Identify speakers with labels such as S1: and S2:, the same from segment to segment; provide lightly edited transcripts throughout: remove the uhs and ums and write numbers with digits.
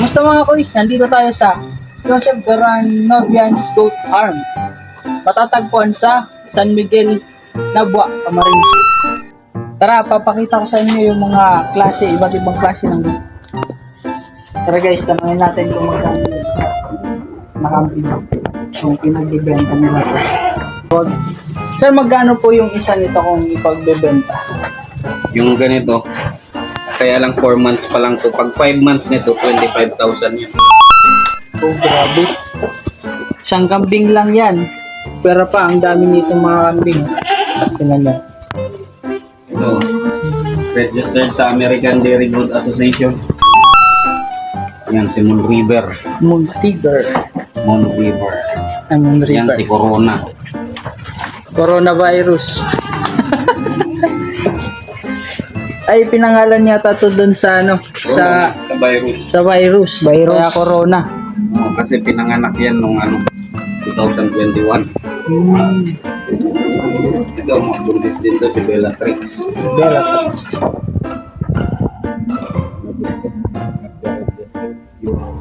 S1: Kamusta mga kuis? Nandito tayo sa Joseph Garanovian's Goat Farm. Matatagpuan sa San Miguel, Nabua, Camarines. Tara, papakita ko sa inyo yung mga klase, iba't ibang klase ng goat. Tara guys, tanongin natin kung magkano nakambing yung pinagbibenta nila po. Sir, magkano po yung isa nito kung ipagbebenta?
S2: Yung ganito, kaya lang 4 months pa lang to. Pag 5 months nito, 25,000 yun.
S1: Oh, grabe. Isang kambing lang yan. Pero pa, ang dami nito mga kambing. Tingnan nyo.
S2: Ito, registered sa American Dairy Goat Association. Yan, si Moon River.
S1: Moon Tiger.
S2: Moon River.
S1: Moon
S2: Yan,
S1: River.
S2: si Corona.
S1: Coronavirus. Ay, pinangalan yata to dun sa ano, sa
S2: virus.
S1: virus. Kaya corona.
S2: Kasi pinanganak yan nung 2021. Ito, mga buntis din to si Bellatrix.
S1: Bellatrix.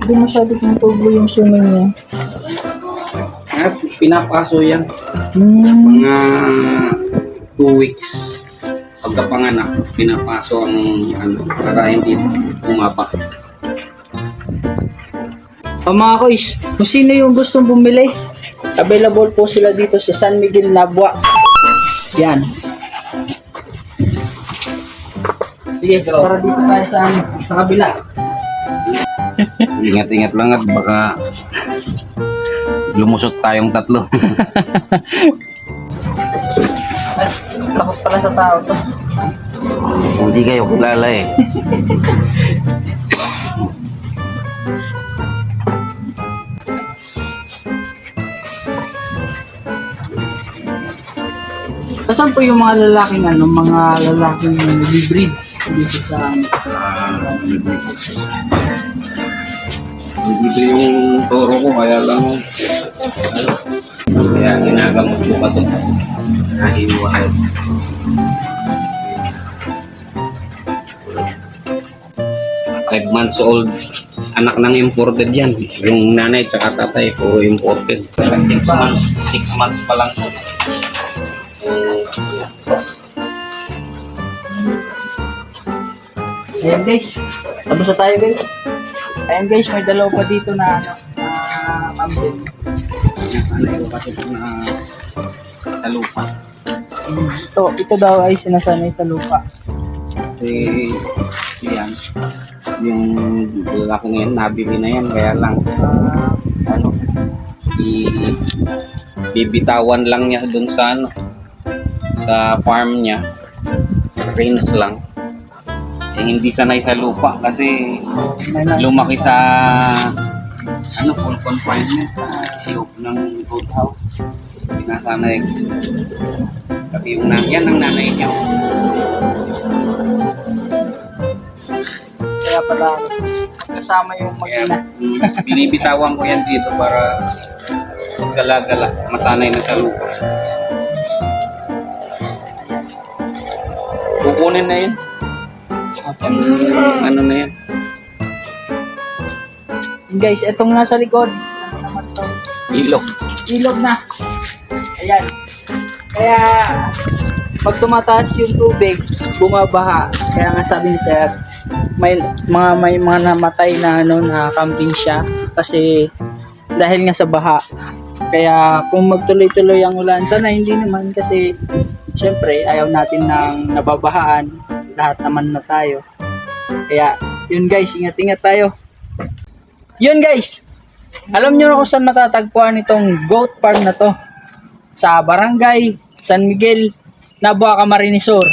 S1: Hindi masyado kong tubo yung sumin niya.
S2: Pinapaso yan. Mga 2 weeks. Pagkapanganak, pinapaso ang para hindi pumapak.
S1: Mga kuys, kung sino yung gustong bumili, available po sila dito sa San Miguel, Nabua. Yan. Sige, para dito tayo sa kabila.
S2: Ingat-ingat lang at baka lumusot tayong tatlo.
S1: Takot pala sa tao to.
S2: Hindi kayo kilala eh.
S1: Saan po yung mga lalaking mga lalaking hybrid dito sa
S2: Dito yung toro ko kaya lang kaya ginagamot ko pa ito. Nahiwahay. 5 months old anak ng imported yan. Yung nanay at tatay puro imported. 6 months pa lang po.
S1: Ayan guys, tapos na tayo guys. Ayan guys, may dalaw pa dito na kambing.
S2: Ano yung kasi na sa lupa.
S1: Ito daw ay sinasanay sa lupa.
S2: Kasi yan, yung lalaki na yan, nabili na yan, kaya lang bibitawan lang niya dun sa sa farm niya, range lang. Hindi sanay sa lupa kasi lumaki sa full confinement sa loob ng goat house. Pinasanay. Tapi yung yan ang nanay niya.
S1: Kaya pala kasama yung mag-ina.
S2: Binibitawan ko yan dito para gala-gala, masanay na sa lupa. Kukunin na yun. Ano na yan?
S1: Guys, itong nasa likod.
S2: Ilog.
S1: Ilog na. Ayan. Kaya pag tumataas yung tubig, bumabaha. Kaya nga sabi ni Sir, may mga namatay na na kambing siya kasi dahil nga sa baha. Kaya kung magtuloy-tuloy ang ulan, sana hindi naman kasi syempre ayaw natin ng nababahaan. Lahat naman na tayo. Kaya yun guys, ingat-ingat tayo. Yun guys, alam nyo na kung saan matatagpuan itong goat farm na to. Sa Barangay San Miguel, Nabua, Camarines Sur.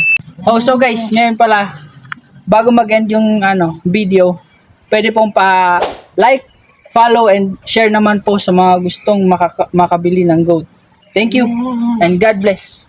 S1: So guys, ngayon pala, bago mag-end yung video, pwede pong pa-like, follow, and share naman po sa mga gustong makabili ng goat. Thank you and God bless.